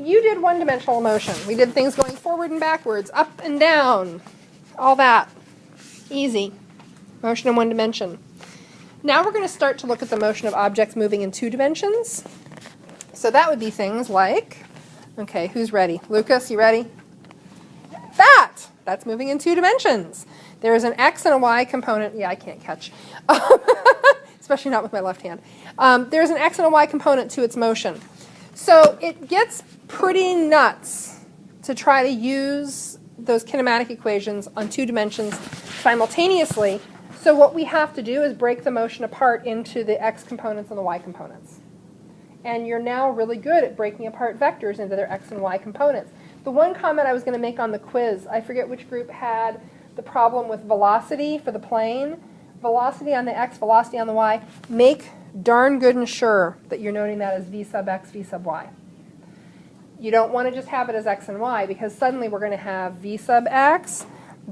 you did one-dimensional motion. We did things going forward and backwards, up and down, all that. Easy. Motion in one dimension. Now we're going to start to look at the motion of objects moving in 2 dimensions. So that would be things like, okay, who's ready? Lucas, you ready? That's moving in 2 dimensions. There is an X and a Y component. Yeah, I can't catch. Especially not with my left hand. There's an X and a Y component to its motion. So it gets pretty nuts to try to use those kinematic equations on 2 dimensions simultaneously. So what we have to do is break the motion apart into the X components and the Y components. And you're now really good at breaking apart vectors into their X and Y components. The one comment I was going to make on the quiz, I forget which group had the problem with velocity for the plane. Velocity on the X, velocity on the Y. Make darn good and sure that you're noting that as V sub X, V sub Y. You don't want to just have it as X and Y, because suddenly we're going to have V sub X,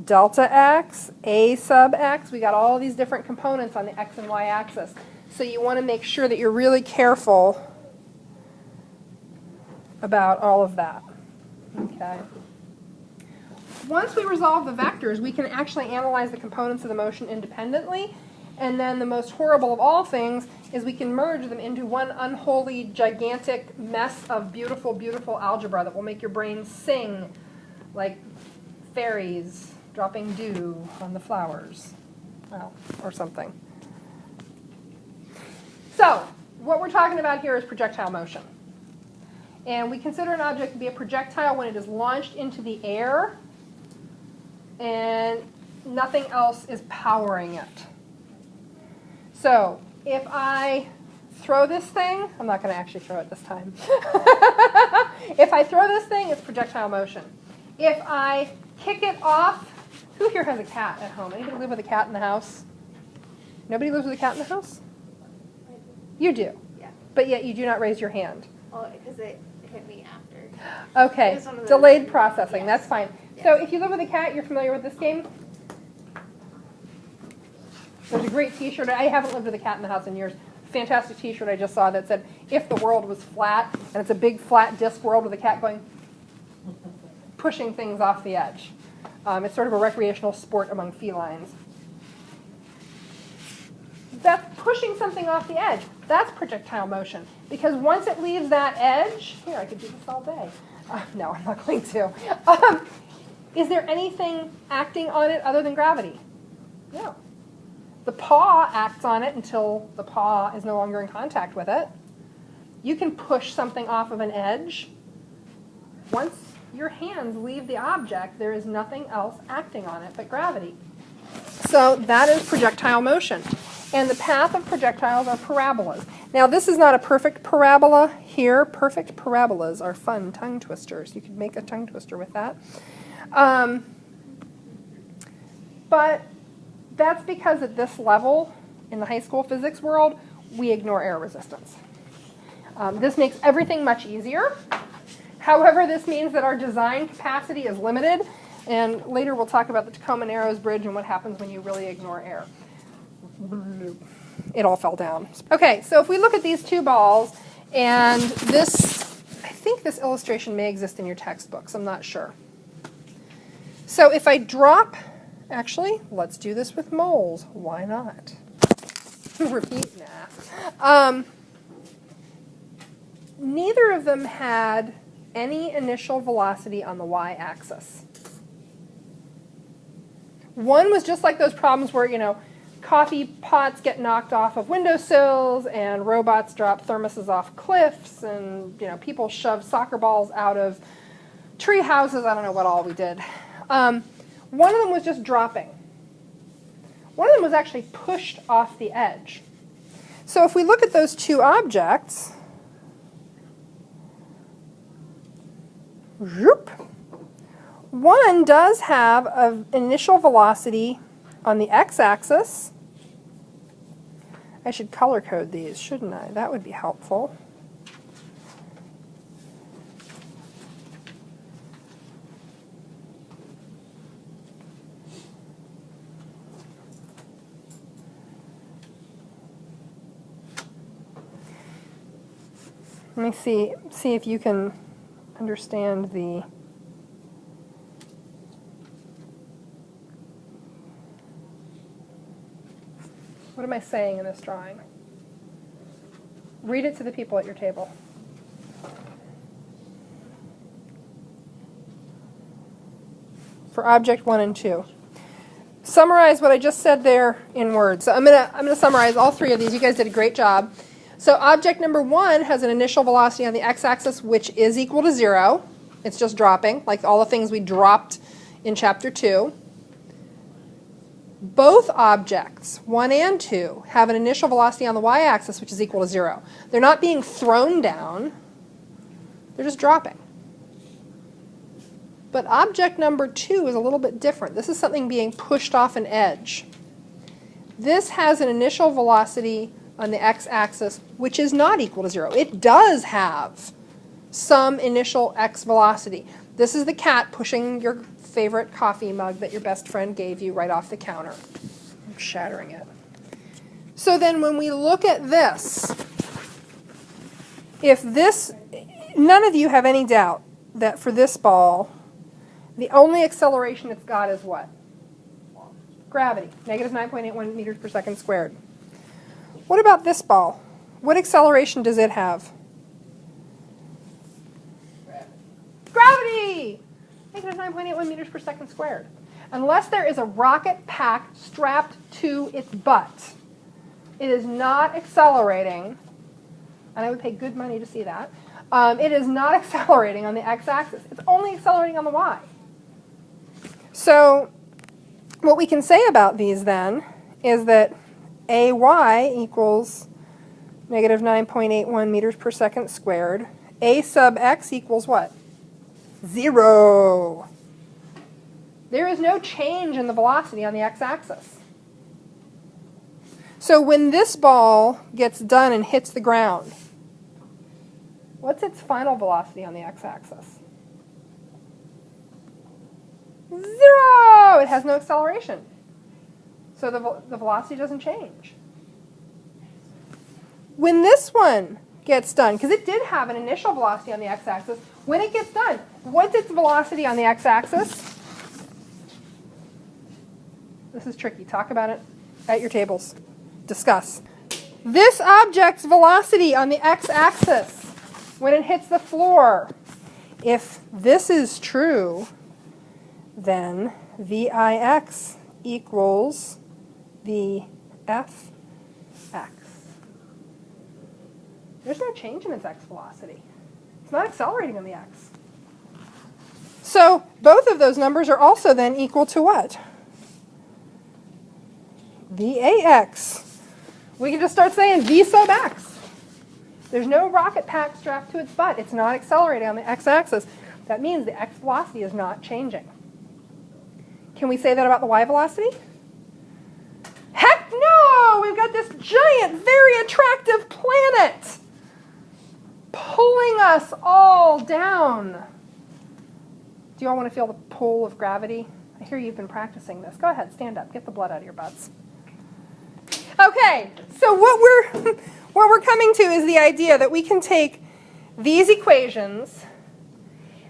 delta X, A sub X. We got all these different components on the X and Y axis. So you want to make sure that you're really careful about all of that. Okay. Once we resolve the vectors, we can actually analyze the components of the motion independently. And then the most horrible of all things is we can merge them into one unholy, gigantic mess of beautiful, beautiful algebra that will make your brain sing like fairies dropping dew on the flowers, well, or something. So what we're talking about here is projectile motion. And we consider an object to be a projectile when it is launched into the air and nothing else is powering it. So if I throw this thing, I'm not going to actually throw it this time. If I throw this thing, it's projectile motion. If I kick it off, who here has a cat at home? Anybody live with a cat in the house? Nobody lives with a cat in the house? You do? Yeah. But yet you do not raise your hand. Well, because it hit me after. Okay, delayed processing, yes. That's fine. Yes. So if you live with a cat, you're familiar with this game? There's a great t-shirt. I haven't lived with a cat in the house in years. Fantastic t-shirt I just saw that said, if the world was flat, and it's a big flat disc world with a cat going, pushing things off the edge. It's sort of a recreational sport among felines. That's pushing something off the edge. That's projectile motion. Because once it leaves that edge, here, I could do this all day. No, I'm not going to. Is there anything acting on it other than gravity? No. The paw acts on it until the paw is no longer in contact with it. You can push something off of an edge. Once your hands leave the object, there is nothing else acting on it but gravity. So that is projectile motion. And the path of projectiles are parabolas. Now this is not a perfect parabola here. Perfect parabolas are fun tongue twisters. You could make a tongue twister with that. But that's because at this level, in the high school physics world, we ignore air resistance. This makes everything much easier. However, this means that our design capacity is limited. And later we'll talk about the Tacoma Narrows Bridge and what happens when you really ignore air. It all fell down. Okay, so if we look at these two balls, and this, I think this illustration may exist in your textbooks, I'm not sure. So if I drop, actually, let's do this with moles. Why not? Repeat, nah. Neither of them had any initial velocity on the y-axis. One was just like those problems where, you know, coffee pots get knocked off of windowsills and robots drop thermoses off cliffs and, you know, people shove soccer balls out of tree houses. I don't know what all we did. One of them was just dropping. One of them was actually pushed off the edge. So if we look at those two objects, whoop, one does have an initial velocity on the x-axis. I should color code these, shouldn't I? That would be helpful. Let me see if you can understand the what am I saying in this drawing? Read it to the people at your table. For object 1 and 2. Summarize what I just said there in words. So I'm gonna summarize all three of these. You guys did a great job. So object number 1 has an initial velocity on the x-axis which is equal to 0. It's just dropping, like all the things we dropped in chapter 2. Both objects, 1 and 2, have an initial velocity on the y-axis which is equal to 0. They're not being thrown down, they're just dropping. But object number 2 is a little bit different. This is something being pushed off an edge. This has an initial velocity on the x-axis which is not equal to 0. It does have some initial x velocity. This is the cat pushing your favorite coffee mug that your best friend gave you right off the counter. I'm shattering it. So then when we look at this, if this, none of you have any doubt that for this ball, the only acceleration it's got is what? Gravity, negative 9.81 meters per second squared. What about this ball? What acceleration does it have? Gravity! Negative 9.81 meters per second squared. Unless there is a rocket pack strapped to its butt, it is not accelerating, and I would pay good money to see that. It is not accelerating on the x-axis. It's only accelerating on the y. So what we can say about these then is that AY equals negative 9.81 meters per second squared. A sub x equals what? 0. There is no change in the velocity on the x-axis. So when this ball gets done and hits the ground, what's its final velocity on the x-axis? 0! It has no acceleration. So the velocity doesn't change. When this one gets done, because it did have an initial velocity on the x-axis, when it gets done, what's its velocity on the x-axis? This is tricky. Talk about it at your tables. Discuss. This object's velocity on the x-axis when it hits the floor, if this is true, then Vix equals Vfx. There's no change in its x velocity. It's not accelerating on the x. So both of those numbers are also then equal to what? Vax. We can just start saying V sub x. There's no rocket pack strapped to its butt. It's not accelerating on the x-axis. That means the x velocity is not changing. Can we say that about the y velocity? Heck no! We've got this giant, very attractive planet pulling us all down. Do you all want to feel the pull of gravity? I hear you've been practicing this. Go ahead, stand up. Get the blood out of your butts. Okay, so what we're coming to is the idea that we can take these equations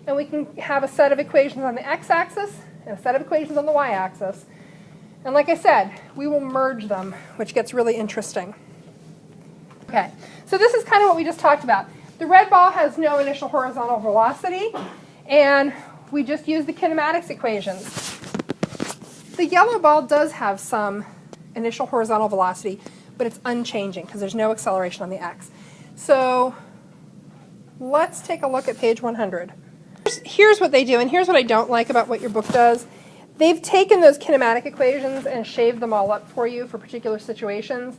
and we can have a set of equations on the x-axis and a set of equations on the y-axis. And like I said, we will merge them, which gets really interesting. Okay, so this is kind of what we just talked about. The red ball has no initial horizontal velocity, and we just use the kinematics equations. The yellow ball does have some initial horizontal velocity, but it's unchanging because there's no acceleration on the x. So let's take a look at page 100. Here's what they do, and here's what I don't like about what your book does. They've taken those kinematic equations and shaved them all up for you for particular situations.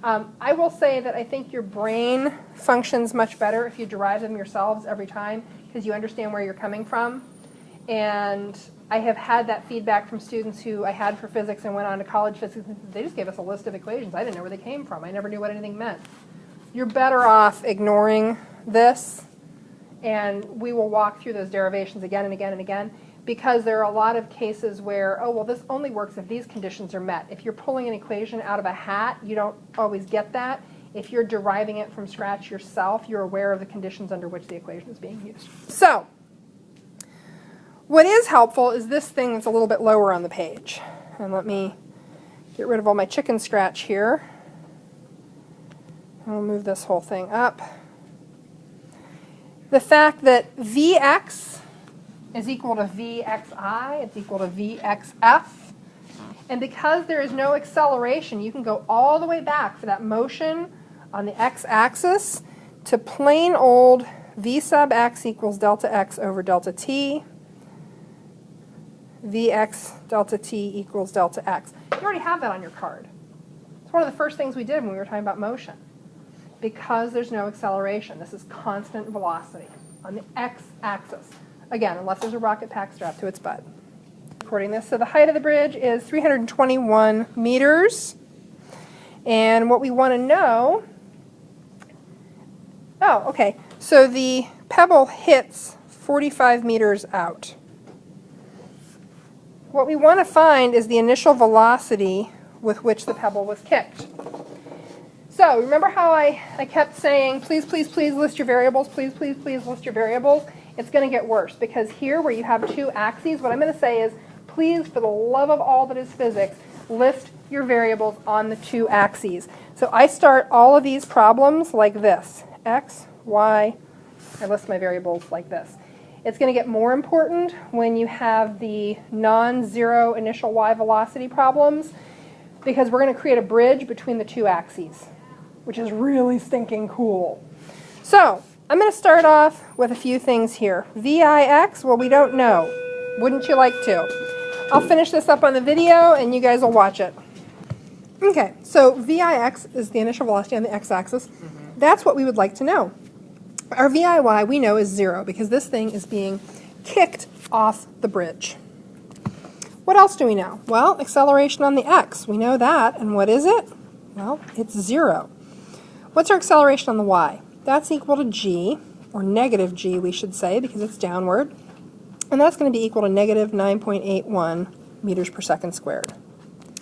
I will say that I think your brain functions much better if you derive them yourselves every time because you understand where you're coming from. And I have had that feedback from students who I had for physics and went on to college physics. They just gave us a list of equations. I didn't know where they came from. I never knew what anything meant. You're better off ignoring this, and we will walk through those derivations again and again and again, because there are a lot of cases where, oh, well, this only works if these conditions are met. If you're pulling an equation out of a hat, you don't always get that. if you're deriving it from scratch yourself, you're aware of the conditions under which the equation is being used. So, what is helpful is this thing that's a little bit lower on the page. And let me get rid of all my chicken scratch here. I'll move this whole thing up. The fact that Vx is equal to Vxi, it's equal to Vxf. And because there is no acceleration, you can go all the way back for that motion on the x-axis to plain old V sub x equals delta x over delta t. Vx delta t equals delta x. You already have that on your card. It's one of the first things we did when we were talking about motion. Because there's no acceleration, this is constant velocity on the x-axis. Again, unless there's a rocket pack strapped to its butt. Recording this. So the height of the bridge is 321 meters. And what we want to know, oh, okay, so the pebble hits 45 meters out. What we want to find is the initial velocity with which the pebble was kicked. So remember how I kept saying, please, please, please list your variables, please, please, please list your variables? It's going to get worse because here where you have two axes, what I'm going to say is, please, for the love of all that is physics, list your variables on the two axes. So I start all of these problems like this. X, Y, I list my variables like this. It's going to get more important when you have the non-zero initial y velocity problems because we're going to create a bridge between the two axes, which is really stinking cool. So I'm going to start off with a few things here. Vix, well, we don't know. Wouldn't you like to? I'll finish this up on the video and you guys will watch it. Okay, so Vix is the initial velocity on the x-axis. That's what we would like to know. Our VIY we know is 0 because this thing is being kicked off the bridge. What else do we know? Well, acceleration on the x. We know that. And what is it? Well, it's 0. What's our acceleration on the y? That's equal to g, or negative g we should say because it's downward. And that's going to be equal to negative 9.81 meters per second squared.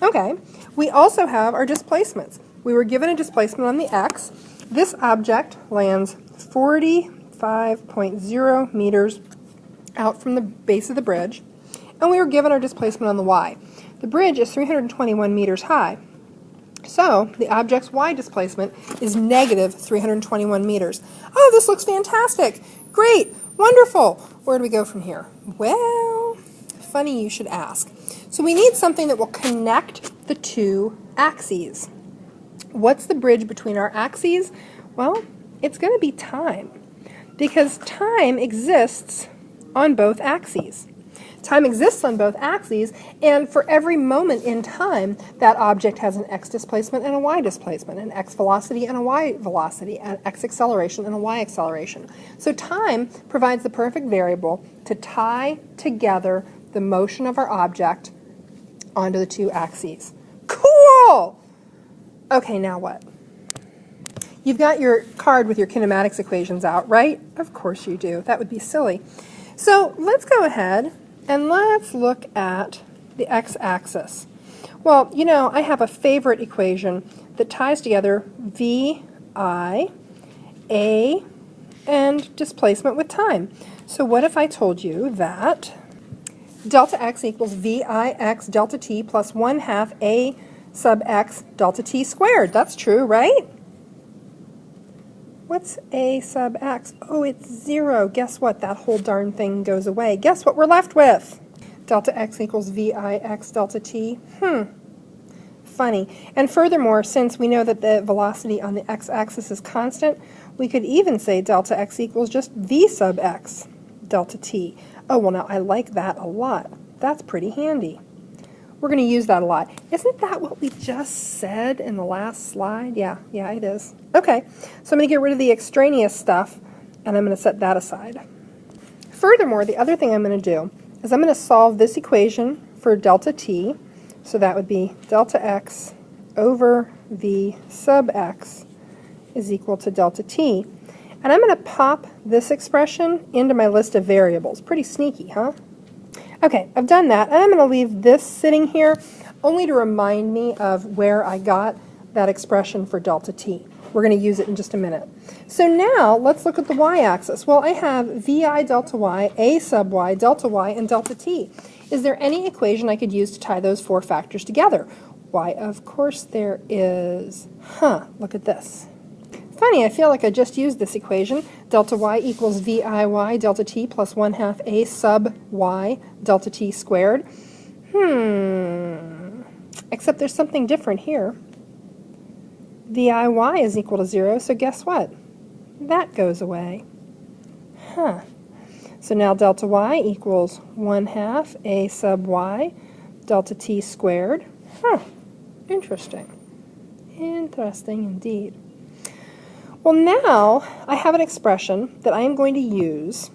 Okay, we also have our displacements. We were given a displacement on the x. This object lands 45.0 meters out from the base of the bridge, and we were given our displacement on the y. The bridge is 321 meters high, so the object's y displacement is negative 321 meters. Oh, this looks fantastic! Great! Wonderful! Where do we go from here? Well, funny you should ask. So we need something that will connect the two axes. What's the bridge between our axes? Well, it's going to be time, because time exists on both axes. Time exists on both axes, and for every moment in time, that object has an x displacement and a y displacement, an x velocity and a y velocity, an x acceleration and a y acceleration. So time provides the perfect variable to tie together the motion of our object onto the two axes. Cool! Okay, now what? You've got your card with your kinematics equations out, right? Of course you do. That would be silly. So let's go ahead and let's look at the x-axis. Well, you know, I have a favorite equation that ties together V, I, A, and displacement with time. So what if I told you that delta x equals Vix delta t plus 1/2 A sub x delta t squared? That's true, right? What's A sub x? Oh, it's 0. Guess what? That whole darn thing goes away. Guess what we're left with? Delta x equals Vix delta t. Funny. And furthermore, since we know that the velocity on the x-axis is constant, we could even say delta x equals just V sub x delta t. Oh, well, now I like that a lot. That's pretty handy. We're going to use that a lot. Isn't that what we just said in the last slide? Yeah, it is. Okay, so I'm going to get rid of the extraneous stuff, and I'm going to set that aside. Furthermore, the other thing I'm going to do is I'm going to solve this equation for delta t, so that would be delta x over V sub x is equal to delta t. And I'm going to pop this expression into my list of variables. Pretty sneaky, huh? Okay, I've done that, and I'm going to leave this sitting here only to remind me of where I got that expression for delta t. We're going to use it in just a minute. So now let's look at the y-axis. Well, I have vi delta y, a sub y, delta y, and delta t. Is there any equation I could use to tie those four factors together? Why, of course there is. Look at this. Funny, I feel like I just used this equation. Delta y equals viy delta t plus 1/2 a sub y delta t squared. Except there's something different here. viy is equal to 0, so guess what? That goes away. So now delta y equals 1/2 a sub y delta t squared. Interesting. Interesting indeed. Well, now I have an expression that I am going to use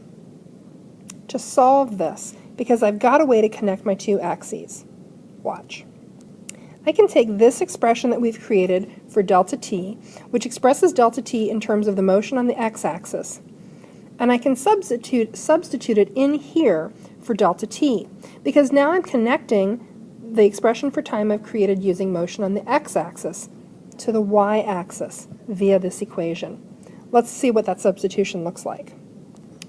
to solve this because I've got a way to connect my two axes. Watch. I can take this expression that we've created for delta t, which expresses delta t in terms of the motion on the x-axis, and I can substitute it in here for delta t, because now I'm connecting the expression for time I've created using motion on the x-axis to the y-axis via this equation. Let's see what that substitution looks like.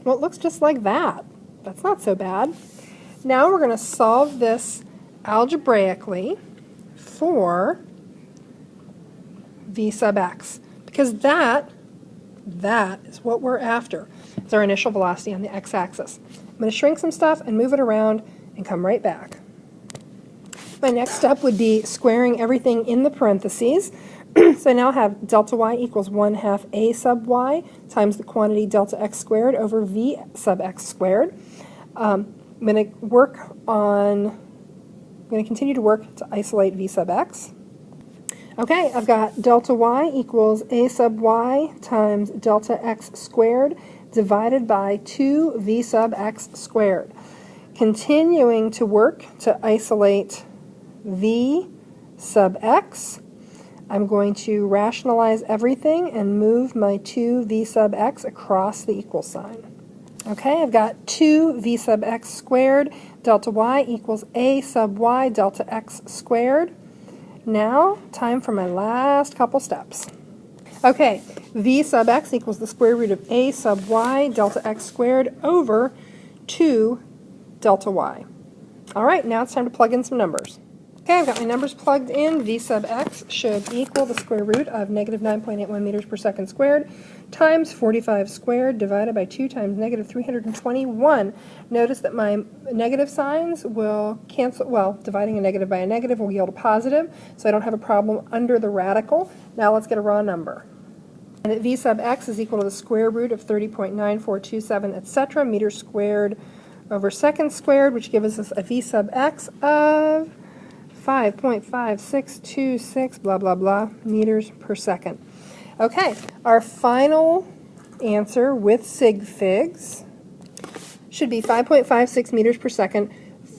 Well, it looks just like that. That's not so bad. Now we're going to solve this algebraically for v sub x, because that is what we're after. It's our initial velocity on the x-axis. I'm going to shrink some stuff and move it around and come right back. My next step would be squaring everything in the parentheses. So I now have delta y equals 1/2 a sub y times the quantity delta x squared over v sub x squared. I'm going to continue to work to isolate v sub x. Okay, I've got delta y equals a sub y times delta x squared divided by 2 v sub x squared. Continuing to work to isolate v sub x, I'm going to rationalize everything and move my 2 v sub x across the equal sign. Okay, I've got 2 v sub x squared delta y equals a sub y delta x squared. Now, time for my last couple steps. Okay, v sub x equals the square root of a sub y delta x squared over 2 delta y. All right, now it's time to plug in some numbers. Okay, I've got my numbers plugged in. V sub x should equal the square root of negative 9.81 meters per second squared times 45 squared divided by 2 times negative 321. Notice that my negative signs will cancel. Well, dividing a negative by a negative will yield a positive, so I don't have a problem under the radical. Now let's get a raw number. And that v sub x is equal to the square root of 30.9427, etc., meters squared over seconds squared, which gives us a v sub x of 5.5626 blah blah blah meters per second. Okay, our final answer with sig figs should be 5.56 meters per second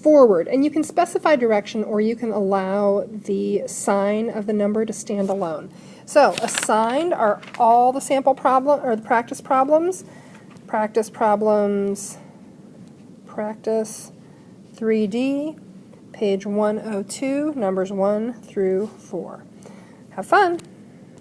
forward, and you can specify direction or you can allow the sign of the number to stand alone. So assigned are all the sample problem or the practice problems, practice 3D, page 102, numbers 1 through 4. Have fun!